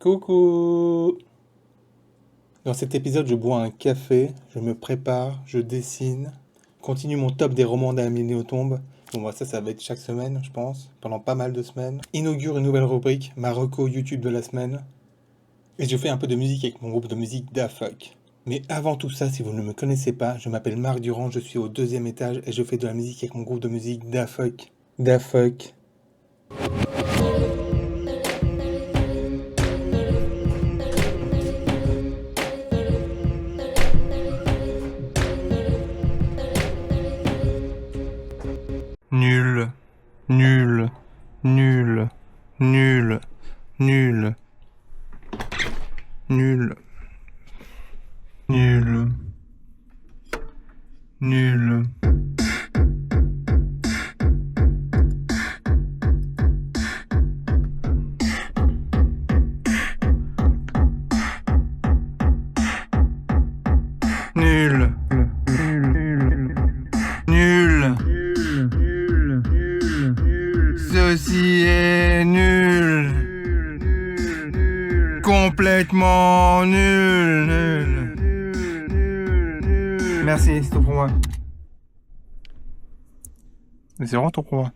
Coucou! Dans cet épisode, je bois un café, je me prépare, je dessine, continue mon top des romans d'Amélie Nothomb. Bon, bah, ça va être chaque semaine, je pense, pendant pas mal de semaines. Inaugure une nouvelle rubrique, ma reco YouTube de la semaine. Et je fais un peu de musique avec mon groupe de musique Da Fuck. Mais avant tout ça, si vous ne me connaissez pas, je m'appelle Marc Durand, je suis au 2e étage et je fais de la musique avec mon groupe de musique Da Fuck. Da Fuck. Nul, nul, nul, nul, nul, nul, nul, nul. Nul. Nul. Ceci est nul. Complètement nul. Merci, c'est tout pour moi. Mais c'est vraiment tout pour moi.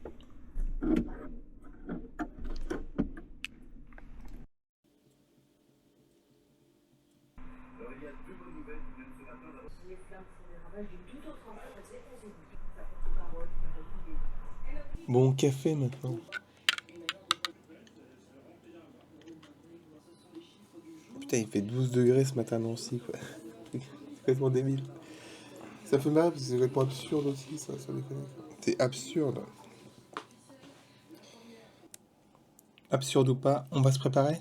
Bon café maintenant. Putain, il fait 12 degrés ce matin à Nancy, quoi. C'est complètement débile. Ça fait mal parce que c'est complètement absurde aussi, ça déconne. C'est absurde. Absurde ou pas, on va se préparer?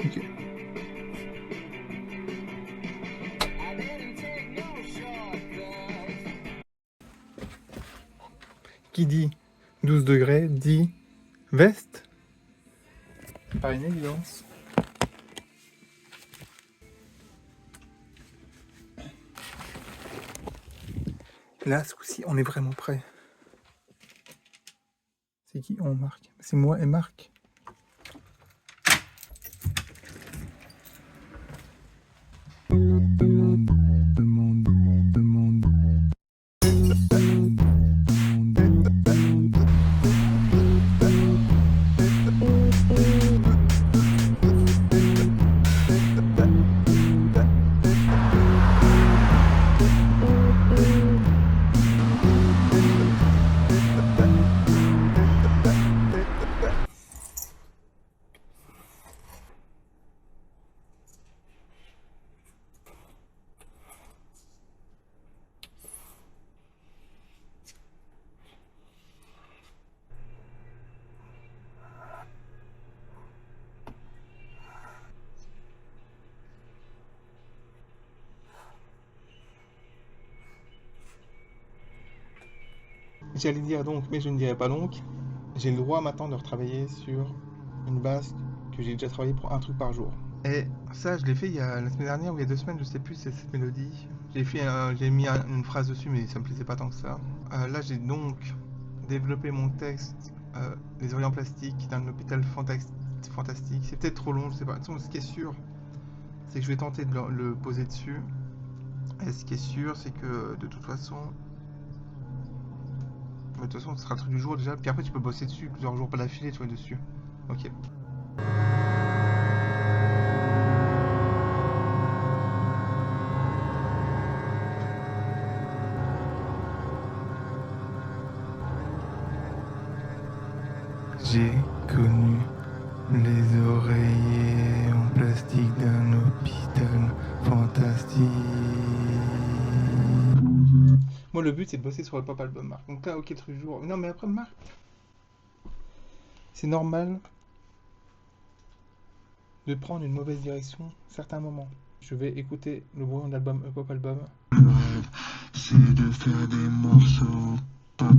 Ok. Qui dit 12 degrés dit veste? Par une évidence. Là, ce coup-ci, on est vraiment prêt. C'est qui on, Marc? C'est moi et Marc. J'allais dire donc, mais je ne dirais pas donc. J'ai le droit maintenant de retravailler sur une base que j'ai déjà travaillé pour un truc par jour. Et ça, je l'ai fait il y a la semaine dernière ou il y a 2 semaines, je sais plus, c'est cette mélodie. J'ai mis une phrase dessus, mais ça me plaisait pas tant que ça. Là, j'ai donc développé mon texte, Les oreillers en plastique d'un hôpital fantastique. C'est peut-être trop long, je sais pas. De toute façon, ce qui est sûr, c'est que je vais tenter de le poser dessus. Et ce qui est sûr, c'est que de toute façon, ce sera le truc du jour déjà. Puis après, tu peux bosser dessus plusieurs jours pas d'affilée, tu vois, dessus. Ok. J'ai connu les oreillers en plastique d'un hôpital fantastique. Moi, le but, c'est de bosser sur le pop album, Marc. Donc là, ok, le truc du jour. Non, mais après, Marc, c'est normal de prendre une mauvaise direction certains moments. Je vais écouter le brouillon d'album pop album. C'est de faire des morceaux pop.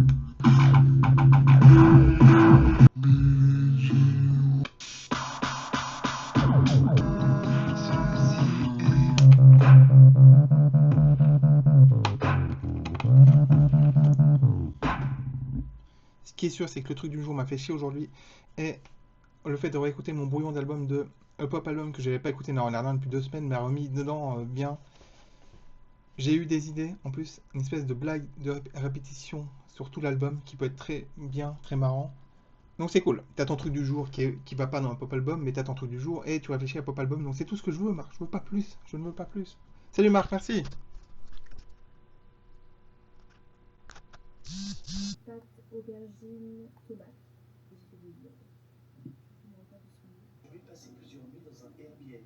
qui est sûr, c'est que le truc du jour m'a fait chier aujourd'hui. Et le fait de réécouter mon brouillon d'album de pop album que j'avais pas écouté dans l'air depuis 2 semaines m'a remis dedans bien. J'ai eu des idées, en plus, une espèce de blague de répétition sur tout l'album qui peut être très bien, très marrant. Donc c'est cool. T'as ton truc du jour qui va pas dans un pop album, mais t'as ton truc du jour et tu réfléchis à pop album. Donc c'est tout ce que je veux, Marc. Je veux pas plus. Je ne veux pas plus. Salut Marc, merci. Pâtes, aubergines, tomates. Et j'ai fait des viandes. Non, pas de saumon. Je vais passer plusieurs nuits dans un Airbnb.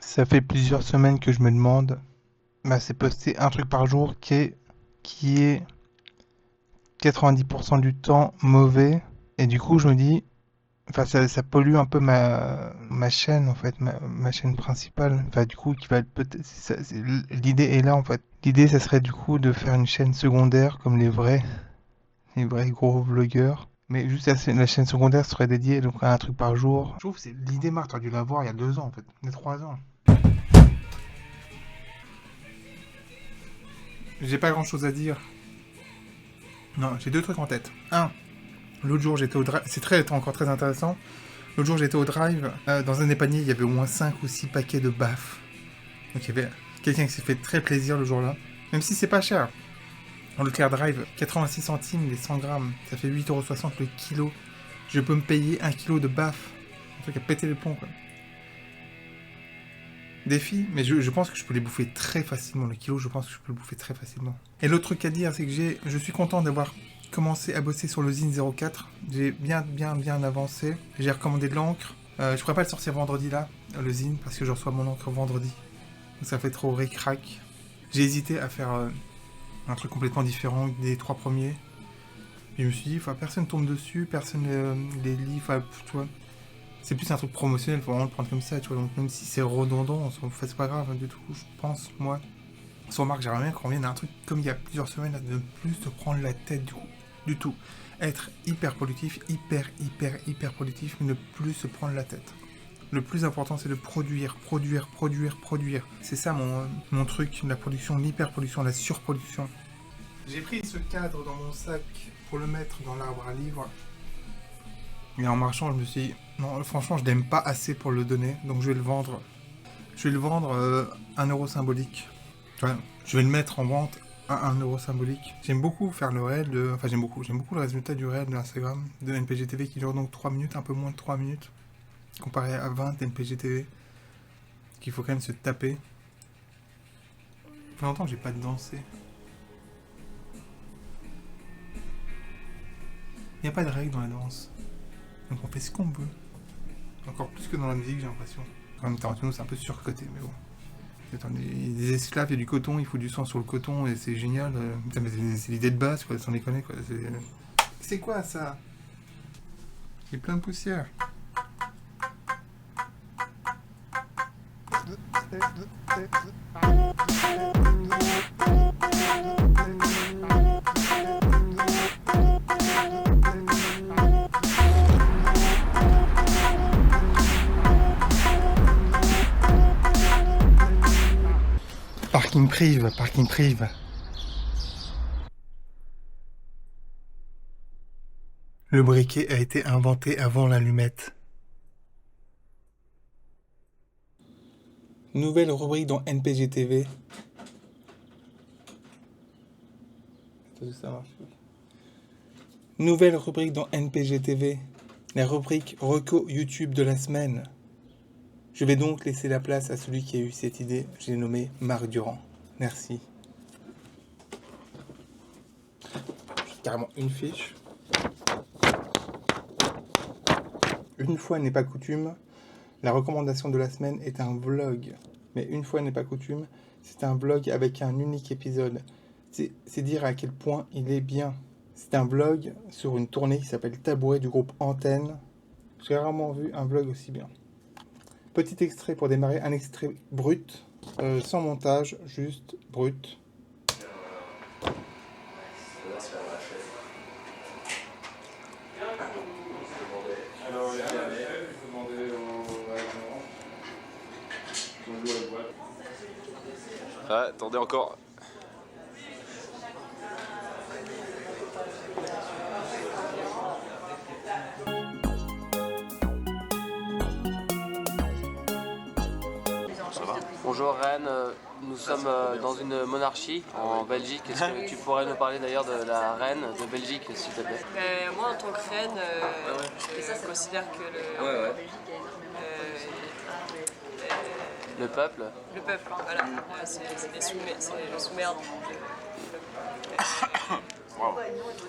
Ça fait plusieurs semaines que je me demande, c'est poster un truc par jour qui est 90% du temps mauvais. Et du coup, je me dis, ça pollue un peu ma chaîne, en fait, ma chaîne principale. Enfin, du coup, qui va être peut-être, l'idée est là, en fait. L'idée, ça serait du coup de faire une chaîne secondaire comme les vrais gros vlogueurs. Mais juste la chaîne secondaire serait dédiée donc à un truc par jour. Je trouve que c'est l'idée, Marc, t'aurais dû l'avoir il y a 2 ans, en fait. Il y a 3 ans. J'ai pas grand chose à dire. Non, j'ai 2 trucs en tête. Un, l'autre jour j'étais au drive, c'est encore très intéressant. L'autre jour j'étais au drive, dans un des paniers il y avait au moins 5 ou 6 paquets de baffes. Donc il y avait quelqu'un qui s'est fait très plaisir le jour-là. Même si c'est pas cher. En Leclerc Drive, 86 centimes les 100 grammes, ça fait 8,60€ le kilo. Je peux me payer 1 kilo de baffes. Un truc à péter les plombs, quoi. Défi, mais je pense que je peux les bouffer très facilement. Le kilo, je pense que je peux le bouffer très facilement. Et l'autre truc à dire, c'est que je suis content d'avoir commencé à bosser sur le Zine 04. J'ai bien avancé. J'ai recommandé de l'encre. Je pourrais pas le sortir vendredi là, le Zine, parce que je reçois mon encre vendredi. Donc ça fait trop ric-rac. J'ai hésité à faire un truc complètement différent des 3 premiers. Et je me suis dit, personne tombe dessus, personne les lit, tu vois. C'est plus un truc promotionnel, faut vraiment le prendre comme ça, tu vois. Donc même si c'est redondant, c'est pas grave du tout, je pense, moi. Sur Marc, j'aimerais bien qu'on revienne à un truc comme il y a plusieurs semaines, de ne plus se prendre la tête du tout. Être hyper productif, hyper productif, mais ne plus se prendre la tête. Le plus important, c'est de produire. C'est ça mon truc, la production, l'hyper-production, la surproduction. J'ai pris ce cadre dans mon sac pour le mettre dans l'arbre à livres. Et en marchant, je me suis dit, non, franchement, je l'aime pas assez pour le donner, donc je vais le vendre. Je vais le vendre 1€ symbolique. Enfin, je vais le mettre en vente à 1€ symbolique. J'aime beaucoup faire le réel j'aime beaucoup le résultat du réel de Instagram, de NPGTV qui dure donc 3 minutes, un peu moins de 3 minutes, comparé à 20 NPGTV, qu'il faut quand même se taper. Ça fait longtemps que j'ai pas dansé. Il n'y a pas de règle dans la danse. Donc on fait ce qu'on veut. Encore plus que dans la musique, j'ai l'impression. En même temps, nous c'est un peu surcoté, mais bon. Attends, des esclaves, il y a du coton, il faut du sang sur le coton, et c'est génial. Putain, mais c'est l'idée de base, quoi, sans déconner, quoi. C'est quoi, ça? Il y a plein de poussière. Parking prive. Le briquet a été inventé avant l'allumette. Nouvelle rubrique dans NPGTV. Ça marche. Nouvelle rubrique dans NPGTV. La rubrique Reco YouTube de la semaine. Je vais donc laisser la place à celui qui a eu cette idée. J'ai nommé Marc Durand. Merci. J'ai carrément une fiche. Une fois n'est pas coutume, la recommandation de la semaine est un vlog. Mais une fois n'est pas coutume, c'est un vlog avec un unique épisode. C'est dire à quel point il est bien. C'est un vlog sur une tournée qui s'appelle Tabouret du groupe Antenne. J'ai rarement vu un vlog aussi bien. Petit extrait pour démarrer, un extrait brut, sans montage, juste brut. Alors, Ah, attendez encore. Ça va? Bonjour Rennes, nous sommes dans une monarchie en Belgique. Est-ce que tu pourrais nous parler d'ailleurs de la reine de Belgique, s'il te plaît? Moi, en tant que reine, je considère que Le peuple? le peuple, voilà, c'est le sous-maire.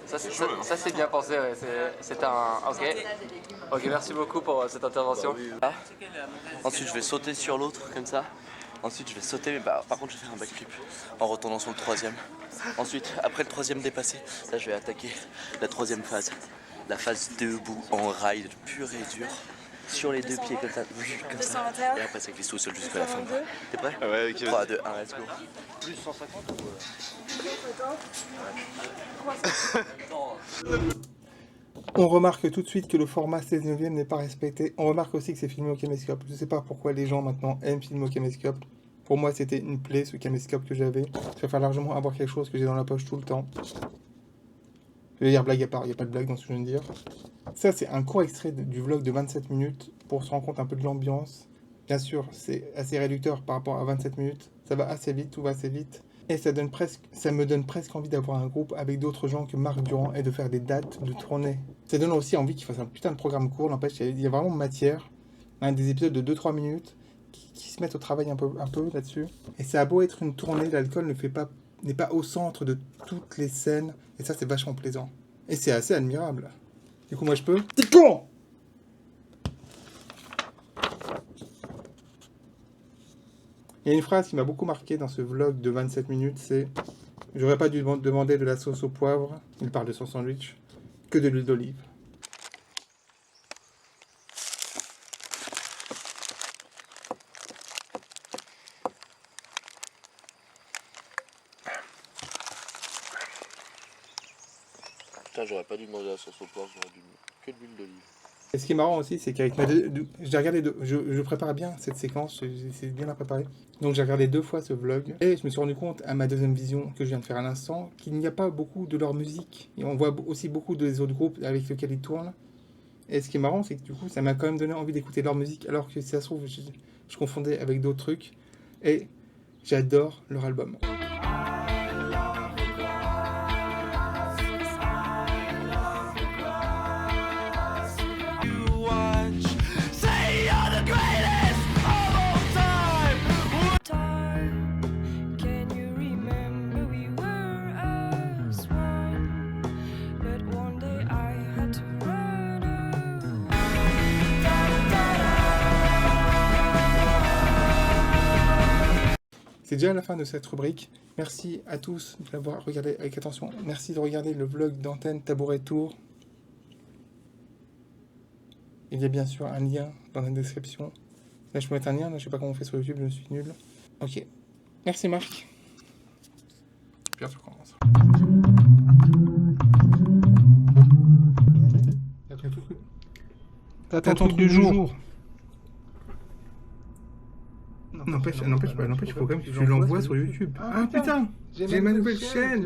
Ça c'est bien pensé, ouais. C'est un... Ok. Ok, merci beaucoup pour cette intervention. Ah. Ensuite, je vais sauter sur l'autre, comme ça. Ensuite, je vais sauter, mais par contre, je vais faire un backflip en retournant sur le troisième. Ensuite, après le troisième dépassé, là, je vais attaquer la troisième phase. La phase debout en rail pur et dur. Sur les deux pieds, comme ça. Et après, c'est glisse tout seul jusqu'à la fin. T'es prêt? Ouais, ok. 3, 2, 1, let's go. Plus 150 ou... On remarque tout de suite que le format 16/9 n'est pas respecté. On remarque aussi que c'est filmé au caméscope. Je sais pas pourquoi les gens maintenant aiment filmer au caméscope. Pour moi, c'était une plaie ce caméscope que j'avais. Je préfère largement avoir quelque chose que j'ai dans la poche tout le temps. Je vais dire blague à part, il n'y a pas de blague dans ce que je viens de dire. Ça, c'est un court extrait du vlog de 27 minutes pour se rendre compte un peu de l'ambiance. Bien sûr, c'est assez réducteur par rapport à 27 minutes. Ça va assez vite, tout va assez vite. Et ça me donne presque envie d'avoir un groupe avec d'autres gens que Marc Durand et de faire des dates de tournée. Ça donne aussi envie qu'il fasse un putain de programme court. N'empêche, il y a vraiment matière. Des épisodes de 2-3 minutes qui se mettent au travail un peu là-dessus. Et ça a beau être une tournée, l'alcool n'est pas au centre de toutes les scènes. Et ça, c'est vachement plaisant. Et c'est assez admirable. Du coup, moi, je peux... T'es con! Il y a une phrase qui m'a beaucoup marqué dans ce vlog de 27 minutes, c'est « J'aurais pas dû demander de la sauce au poivre », il parle de son sandwich, « que de l'huile d'olive ». Putain, j'aurais pas dû demander la sauce au poivre, j'aurais dû que de l'huile d'olive. Et ce qui est marrant aussi, c'est qu'avec j'ai regardé je prépare bien cette séquence, j'essaie bien la préparer. Donc j'ai regardé 2 fois ce vlog et je me suis rendu compte à ma deuxième vision que je viens de faire à l'instant qu'il n'y a pas beaucoup de leur musique. Et on voit aussi beaucoup des autres groupes avec lesquels ils tournent. Et ce qui est marrant, c'est que du coup, ça m'a quand même donné envie d'écouter leur musique alors que si ça se trouve, je confondais avec d'autres trucs. Et j'adore leur album. C'est déjà la fin de cette rubrique. Merci à tous de l'avoir regardé avec attention. Merci de regarder le vlog d'Antenne Tabouret Tour. Il y a bien sûr un lien dans la description. Là, je peux mettre un lien. Là, je sais pas comment on fait sur YouTube. Je suis nul. Ok. Merci Marc. Puis on recommence. T'as ton truc du jour. N'empêche, il faut quand même que tu l'envoies sur YouTube. Ah putain, j'ai ma nouvelle chaîne,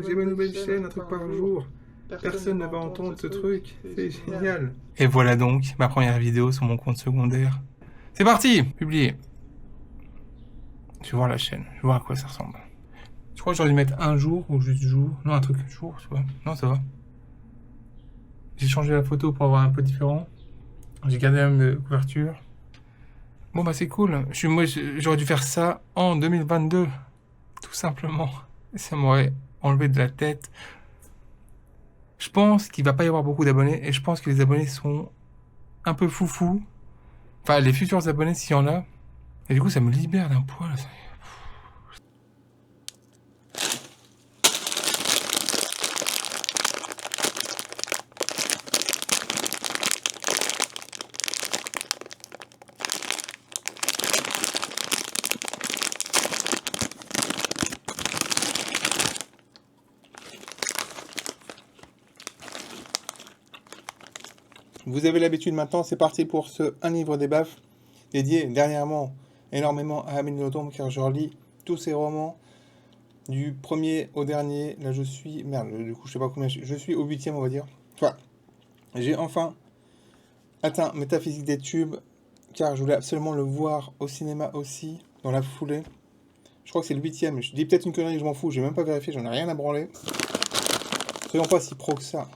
un truc par jour. Personne ne va entendre ce truc, c'est génial. Et voilà donc ma première vidéo sur mon compte secondaire. C'est parti, publier. Je vais voir la chaîne, je vais voir à quoi ça ressemble. Je crois que j'aurais dû mettre un jour ou juste jour. Non, un truc jour, tu vois. Non, ça va. J'ai changé la photo pour avoir un peu différent. J'ai gardé la même couverture. Bon bah c'est cool, moi j'aurais dû faire ça en 2022, tout simplement. Ça m'aurait enlevé de la tête. Je pense qu'il va pas y avoir beaucoup d'abonnés et je pense que les abonnés sont un peu foufous. Enfin les futurs abonnés s'il y en a. Et du coup ça me libère d'un poids là. Vous avez l'habitude maintenant, c'est parti pour ce Un livre des baffes, dédié dernièrement énormément à Amélie Nothomb, car je relis tous ses romans. Du premier au dernier, là je suis... Merde, du coup je sais pas combien... Je suis au 8e on va dire. Enfin, j'ai enfin atteint Métaphysique des tubes, car je voulais absolument le voir au cinéma aussi, dans la foulée. Je crois que c'est le 8e, je dis peut-être une connerie, je m'en fous, j'ai même pas vérifié, j'en ai rien à branler. Soyons pas si pro que ça.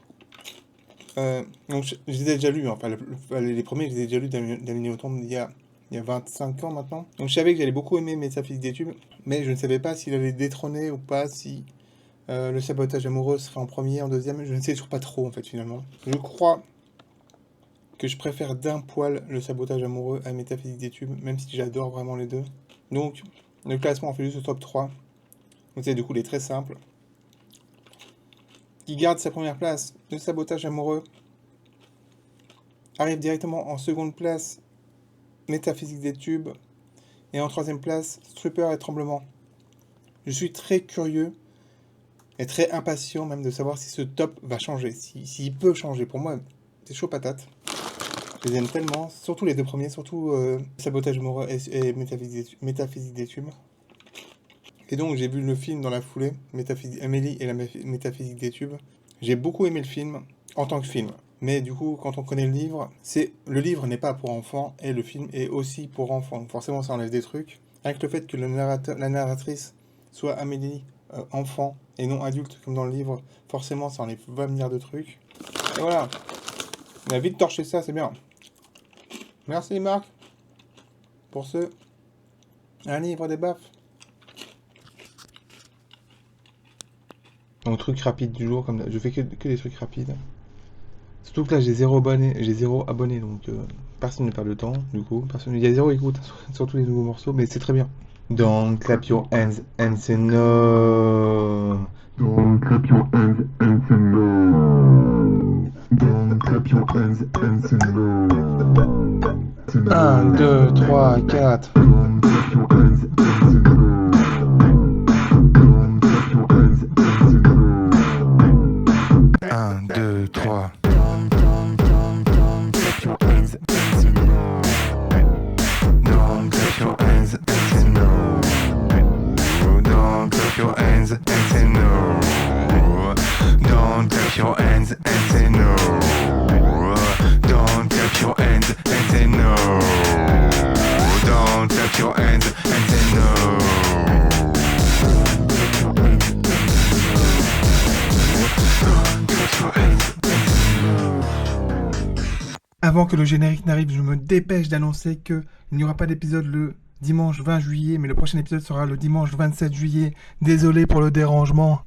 Donc je les ai déjà lus, hein. Enfin les premiers je les ai déjà lus d'Amélie Nothomb il y a 25 ans maintenant. Donc je savais que j'allais beaucoup aimer Métaphysique des tubes, mais je ne savais pas s'il allait détrôner ou pas, si le sabotage amoureux serait en premier, en deuxième, je ne sais toujours pas trop en fait finalement. Je crois que je préfère d'un poil le sabotage amoureux à Métaphysique des tubes, même si j'adore vraiment les deux. Donc le classement on fait juste le top 3. Donc c'est du coup les très simples. Qui garde sa première place, le sabotage amoureux. Arrive directement en seconde place, Métaphysique des tubes. Et en troisième place, Strupper et Tremblement. Je suis très curieux et très impatient même de savoir si ce top va changer, s'il peut changer. Pour moi, c'est chaud patate. Je les aime tellement, surtout les deux premiers, surtout Sabotage amoureux et Métaphysique des tubes. Et donc j'ai vu le film dans la foulée, Amélie et la Métaphysique des tubes. J'ai beaucoup aimé le film, en tant que film. Mais du coup, quand on connaît le livre, le livre n'est pas pour enfants, et le film est aussi pour enfants. Donc forcément, ça enlève des trucs. Avec le fait que la narratrice soit Amélie, enfant, et non adulte, comme dans le livre, forcément, ça enlève 20 milliards de trucs. Et voilà. On a vite torché ça, c'est bien. Merci Marc, pour un livre des baffes. Donc truc rapide du jour, comme je fais que des trucs rapides. Surtout que là j'ai zéro abonné, donc personne ne perd de temps, du coup, il y a zéro écoute sur tous les nouveaux morceaux, mais c'est très bien. Don't clap your hands and say no. Don't clap your hands and say no. Don't clap your hands and say no. 1, 2, 3, 4. Don't clap your hands and say no. Don't clap your hands and say no. 1, 2, 3. Your hands and say no. Don't clap your hands and say no. Don't clap your hands and say no. Don't clap your hands and say no. Avant que le générique n'arrive, je me dépêche d'annoncer qu'il n'y aura pas d'épisode le dimanche 20 juillet, mais le prochain épisode sera le dimanche 27 juillet. Désolé pour le dérangement.